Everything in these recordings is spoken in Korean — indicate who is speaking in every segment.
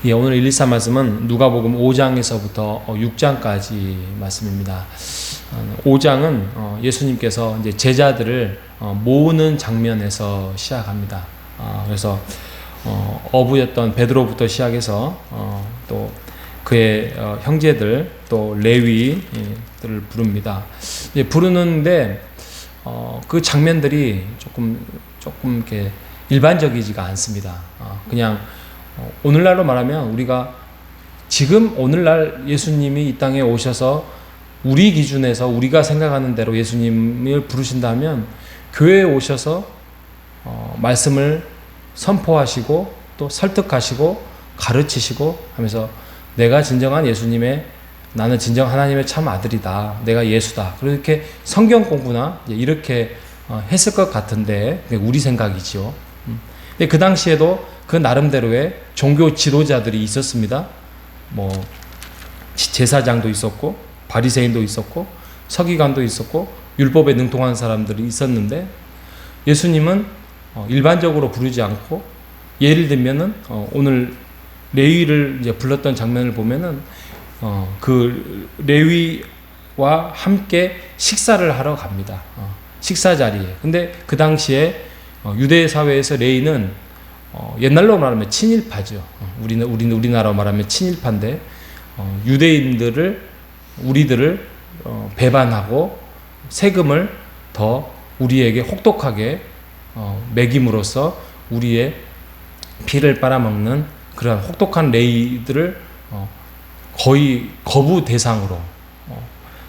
Speaker 1: 예, 오늘 123 말씀은 누가복음 5장에서부터 6장까지 말씀입니다. 5장은 예수님께서 이제 제자들을 모으는 장면에서 시작합니다. 그래서 어부였던 베드로부터 시작해서 또 그의 형제들 또 레위들을 부릅니다. 부르는데 그 장면들이 조금 이렇게 일반적이지가 않습니다. 그냥 오늘날로 말하면 우리가 지금 오늘날 예수님이 이 땅에 오셔서 우리 기준에서 우리가 생각하는 대로 예수님을 부르신다면 교회에 오셔서 말씀을 선포하시고 또 설득하시고 가르치시고 하면서 내가 진정한 예수님의, 나는 진정 하나님의 참 아들이다, 내가 예수다, 그렇게 성경 공부나 이렇게 했을 것 같은데 우리 생각이죠. 근데 그 당시에도 그 나름대로의 종교 지도자들이 있었습니다. 뭐 제사장도 있었고 바리새인도 있었고 서기관도 있었고 율법에 능통한 사람들이 있었는데 예수님은 일반적으로 부르지 않고, 예를 들면은 오늘 레위를 이제 불렀던 장면을 보면은 그 레위와 함께 식사를 하러 갑니다. 식사 자리에. 근데 그 당시에 유대 사회에서 레위는 옛날로 말하면 친일파죠. 우리나라로 말하면 친일파인데 우리들을 배반하고 세금을 더 우리에게 혹독하게 매김으로써 우리의 피를 빨아먹는 그런 혹독한 레위들을 거의 거부 대상으로,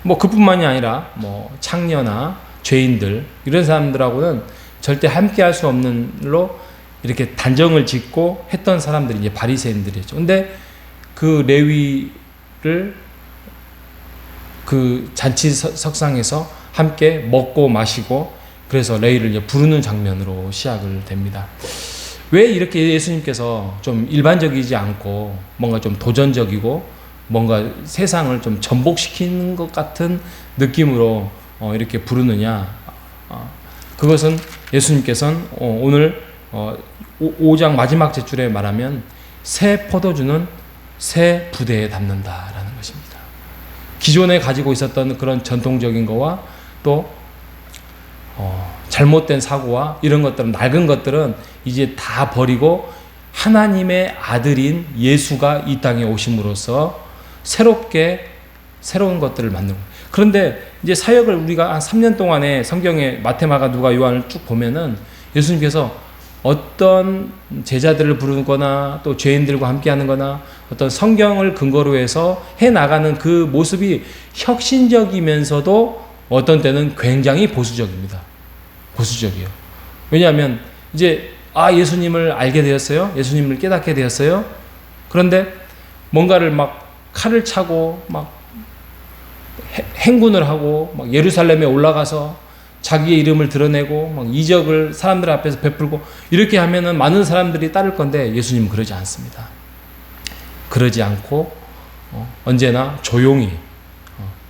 Speaker 1: 뭐 그뿐만이 아니라 뭐 창녀나 죄인들 이런 사람들하고는 절대 함께할 수 없는 일로 이렇게 단정을 짓고 했던 사람들이 이제 바리새인들이었죠. 근데 그 레위를 그 잔치 석상에서 함께 먹고 마시고 그래서 레위를 이제 부르는 장면으로 시작을 됩니다. 왜 이렇게 예수님께서 좀 일반적이지 않고 뭔가 좀 도전적이고 뭔가 세상을 좀 전복시키는 것 같은 느낌으로 이렇게 부르느냐? 그것은 예수님께서는 오늘 5장 마지막 제줄에 말하면 새 포도주는 새 부대에 담는다라는 것입니다. 기존에 가지고 있었던 그런 전통적인 거와 또 잘못된 사고와 이런 것들은, 낡은 것들은 이제 다 버리고 하나님의 아들인 예수가 이 땅에 오심으로써 새로운 것들을 만드는 거예요. 그런데 이제 사역을 우리가 한 3년 동안에 성경에 마태, 마가, 누가, 요한을 쭉 보면은 예수님께서 어떤 제자들을 부르거나 또 죄인들과 함께 하는 거나 어떤 성경을 근거로 해서 해나가는 그 모습이 혁신적이면서도 어떤 때는 굉장히 보수적입니다. 보수적이에요. 왜냐하면 이제 예수님을 알게 되었어요. 예수님을 깨닫게 되었어요. 그런데 뭔가를 막 칼을 차고 막 행군을 하고 막 예루살렘에 올라가서 자기의 이름을 드러내고 막 이적을 사람들 앞에서 베풀고 이렇게 하면은 많은 사람들이 따를 건데 예수님은 그러지 않습니다. 그러지 않고 언제나 조용히,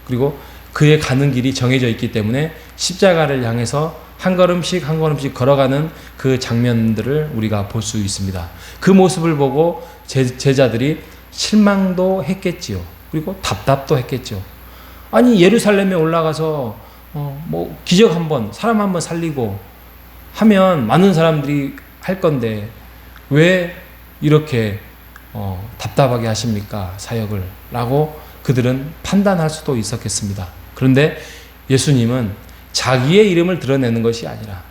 Speaker 1: 그리고 그의 가는 길이 정해져 있기 때문에 십자가를 향해서 한 걸음씩 한 걸음씩 걸어가는 그 장면들을 우리가 볼 수 있습니다. 그 모습을 보고 제자들이 실망도 했겠지요. 그리고 답답도 했겠죠. 아니 예루살렘에 올라가서 뭐 기적 한번, 사람 한번 살리고 하면 많은 사람들이 할 건데 왜 이렇게 답답하게 하십니까, 사역을? 라고 그들은 판단할 수도 있었겠습니다. 그런데 예수님은 자기의 이름을 드러내는 것이 아니라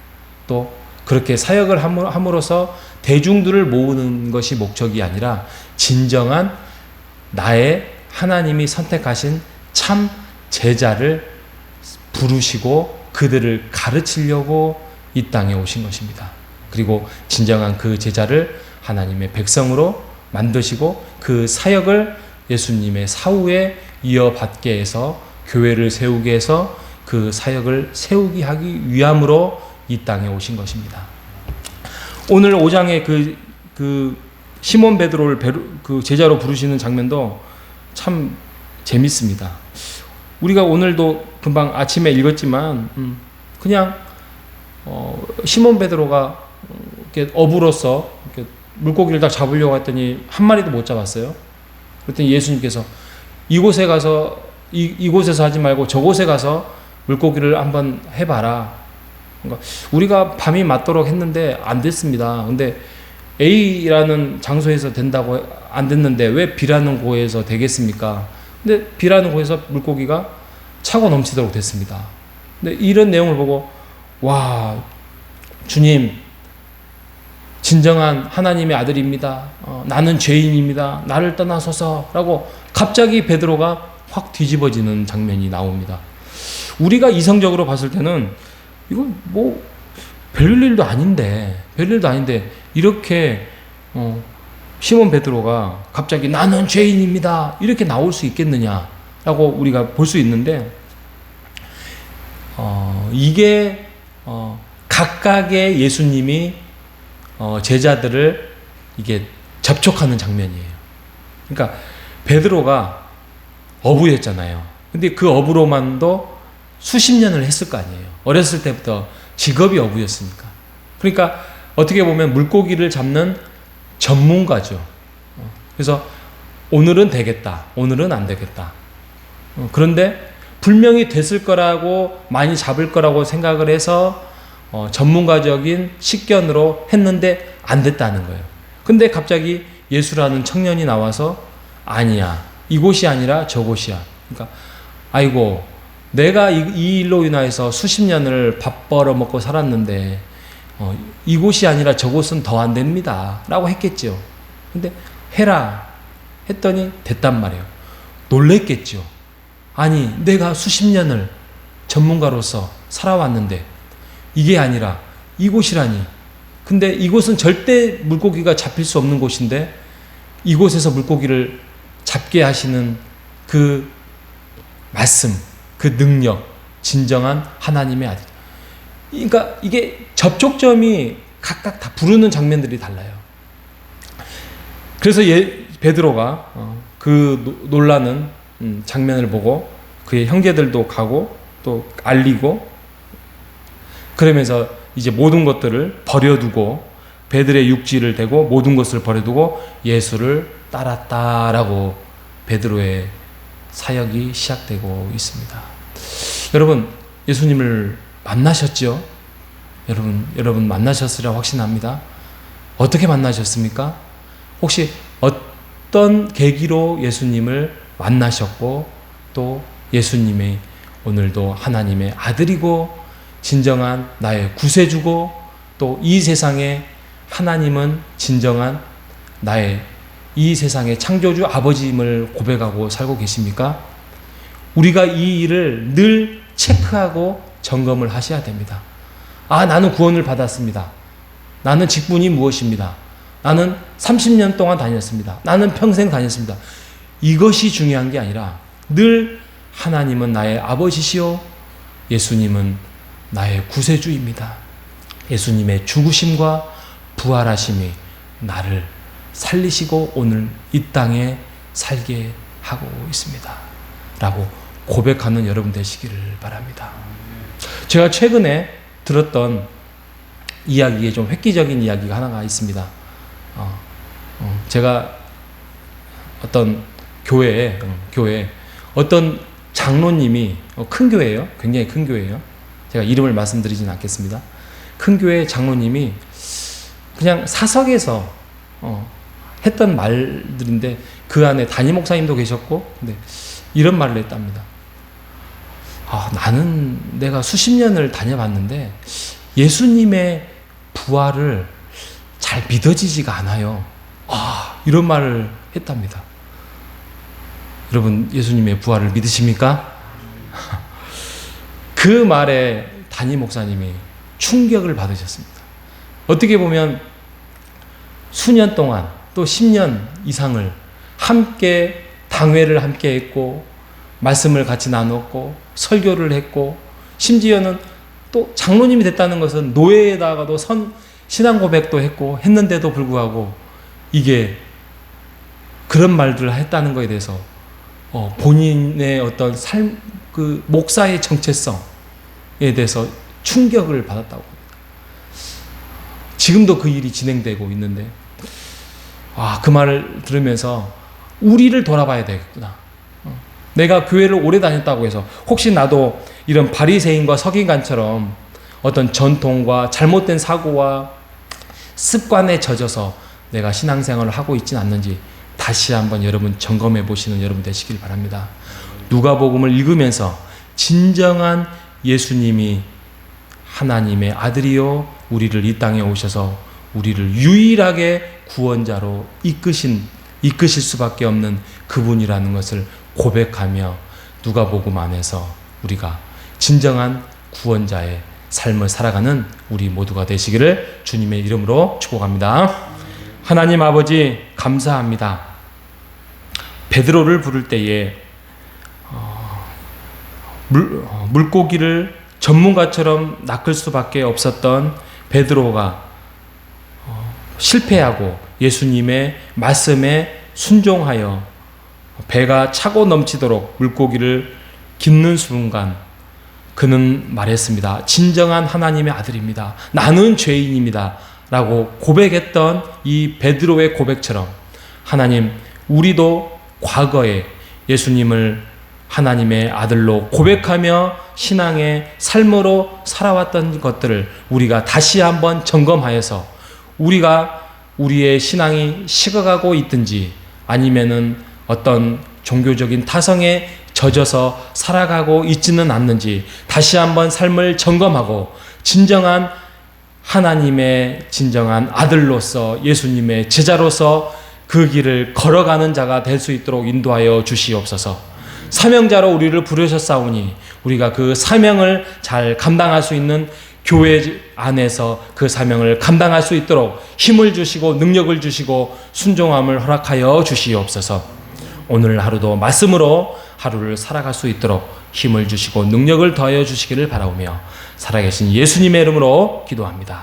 Speaker 1: 또 그렇게 사역을 함으로써 대중들을 모으는 것이 목적이 아니라 진정한 나의 하나님이 선택하신 참 제자를 부르시고 그들을 가르치려고 이 땅에 오신 것입니다. 그리고 진정한 그 제자를 하나님의 백성으로 만드시고 그 사역을 예수님의 사후에 이어받게 해서 교회를 세우게 해서 그 사역을 세우게 하기 위함으로 이 땅에 오신 것입니다. 오늘 5장의 그 시몬 베드로를 그 제자로 부르시는 장면도 참 재밌습니다. 우리가 오늘도 금방 아침에 읽었지만 그냥 시몬 베드로가 이렇게 어부로서 이렇게 물고기를 딱 잡으려고 했더니 한 마리도 못 잡았어요. 그랬더니 예수님께서 이곳에 가서 이곳에서 하지 말고 저곳에 가서 물고기를 한번 해봐라. 그러니까 우리가 밤이 맞도록 했는데 안 됐습니다. 근데 A라는 장소에서 된다고 안 됐는데 왜 B라는 곳에서 되겠습니까? 근데 B라는 곳에서 물고기가 차고 넘치도록 됐습니다. 근데 이런 내용을 보고 와, 주님 진정한 하나님의 아들입니다. 나는 죄인입니다. 나를 떠나소서라고 갑자기 베드로가 확 뒤집어지는 장면이 나옵니다. 우리가 이성적으로 봤을 때는 이거 뭐 별일도 아닌데 이렇게 시몬 베드로가 갑자기 나는 죄인입니다 이렇게 나올 수 있겠느냐라고 우리가 볼 수 있는데 이게 각각의 예수님이 제자들을 이게 접촉하는 장면이에요. 그러니까 베드로가 어부였잖아요. 근데 그 어부로만도 수십 년을 했을 거 아니에요. 어렸을 때부터 직업이 어부였으니까. 그러니까 어떻게 보면 물고기를 잡는 전문가죠. 그래서 오늘은 되겠다, 오늘은 안 되겠다. 그런데 분명히 됐을 거라고 많이 잡을 거라고 생각을 해서 전문가적인 식견으로 했는데 안 됐다는 거예요. 근데 갑자기 예수라는 청년이 나와서 아니야, 이곳이 아니라 저곳이야. 그러니까 아이고 내가 이 일로 인하여서 수십 년을 밥 벌어먹고 살았는데 이곳이 아니라 저곳은 더 안 됩니다 라고 했겠죠. 근데 해라 했더니 됐단 말이에요. 놀랬겠죠. 아니 내가 수십 년을 전문가로서 살아왔는데 이게 아니라 이곳이라니. 근데 이곳은 절대 물고기가 잡힐 수 없는 곳인데 이곳에서 물고기를 잡게 하시는 그 말씀, 그 능력, 진정한 하나님의 아들. 그러니까 이게 접촉점이 각각 다 부르는 장면들이 달라요. 그래서 베드로가 그 놀라는 장면을 보고 그의 형제들도 가고 또 알리고 그러면서 이제 모든 것들을 버려두고 베드로의 육지를 대고 모든 것을 버려두고 예수를 따랐다라고 베드로의 사역이 시작되고 있습니다. 여러분 예수님을 만나셨죠? 여러분 만나셨으리라 확신합니다. 어떻게 만나셨습니까? 혹시 어떤 계기로 예수님을 만나셨고 또 예수님이 오늘도 하나님의 아들이고 진정한 나의 구세주고 또 이 세상에 하나님은 진정한 나의 이 세상의 창조주 아버지임을 고백하고 살고 계십니까? 우리가 이 일을 늘 체크하고 점검을 하셔야 됩니다. 아, 나는 구원을 받았습니다. 나는 직분이 무엇입니다. 나는 30년 동안 다녔습니다. 나는 평생 다녔습니다. 이것이 중요한 게 아니라 늘 하나님은 나의 아버지시오. 예수님은 나의 구세주입니다. 예수님의 죽으심과 부활하심이 나를 살리시고 오늘 이 땅에 살게 하고 있습니다. 라고 고백하는 여러분 되시기를 바랍니다. 제가 최근에 들었던 이야기에 좀 획기적인 이야기가 하나가 있습니다. 제가 어떤 교회에 어떤 장로님이 큰 교회예요. 굉장히 큰 교회예요. 제가 이름을 말씀드리진 않겠습니다. 큰 교회 장로님이 그냥 사석에서 했던 말들인데 그 안에 담임 목사님도 계셨고 근데 이런 말을 했답니다. 나는 내가 수십 년을 다녀봤는데 예수님의 부활을 잘 믿어지지가 않아요. 이런 말을 했답니다. 여러분 예수님의 부활을 믿으십니까? 그 말에 담임 목사님이 충격을 받으셨습니다. 어떻게 보면 수년 동안 또 10년 이상을 함께 당회를 함께 했고 말씀을 같이 나눴고 설교를 했고 심지어는 또 장로님이 됐다는 것은 노예에다가도 신앙 고백도 했고 했는데도 불구하고 이게 그런 말들을 했다는 것에 대해서 본인의 어떤 삶, 그 목사의 정체성에 대해서 충격을 받았다고 합니다. 지금도 그 일이 진행되고 있는데 그 말을 들으면서 우리를 돌아봐야 되겠구나. 내가 교회를 오래 다녔다고 해서 혹시 나도 이런 바리새인과 서기관처럼 어떤 전통과 잘못된 사고와 습관에 젖어서 내가 신앙생활을 하고 있지는 않는지 다시 한번 여러분 점검해 보시는 여러분 되시길 바랍니다. 누가복음을 읽으면서 진정한 예수님이 하나님의 아들이요 우리를 이 땅에 오셔서 우리를 유일하게 구원자로 이끄실 수밖에 없는 그분이라는 것을 고백하며 누가복음 안에서 우리가 진정한 구원자의 삶을 살아가는 우리 모두가 되시기를 주님의 이름으로 축복합니다. 하나님 아버지 감사합니다. 베드로를 부를 때에 물고기를 전문가처럼 낚을 수밖에 없었던 베드로가 실패하고 예수님의 말씀에 순종하여 배가 차고 넘치도록 물고기를 깁는 순간 그는 말했습니다. 진정한 하나님의 아들입니다. 나는 죄인입니다. 라고 고백했던 이 베드로의 고백처럼 하나님, 우리도 과거에 예수님을 하나님의 아들로 고백하며 신앙의 삶으로 살아왔던 것들을 우리가 다시 한번 점검하여서 우리가 우리의 신앙이 식어가고 있든지 아니면은 어떤 종교적인 타성에 젖어서 살아가고 있지는 않는지 다시 한번 삶을 점검하고 진정한 하나님의 진정한 아들로서 예수님의 제자로서 그 길을 걸어가는 자가 될 수 있도록 인도하여 주시옵소서. 사명자로 우리를 부르셨사오니 우리가 그 사명을 잘 감당할 수 있는 교회 안에서 그 사명을 감당할 수 있도록 힘을 주시고 능력을 주시고 순종함을 허락하여 주시옵소서. 오늘 하루도 말씀으로 하루를 살아갈 수 있도록 힘을 주시고 능력을 더하여 주시기를 바라오며 살아계신 예수님의 이름으로 기도합니다.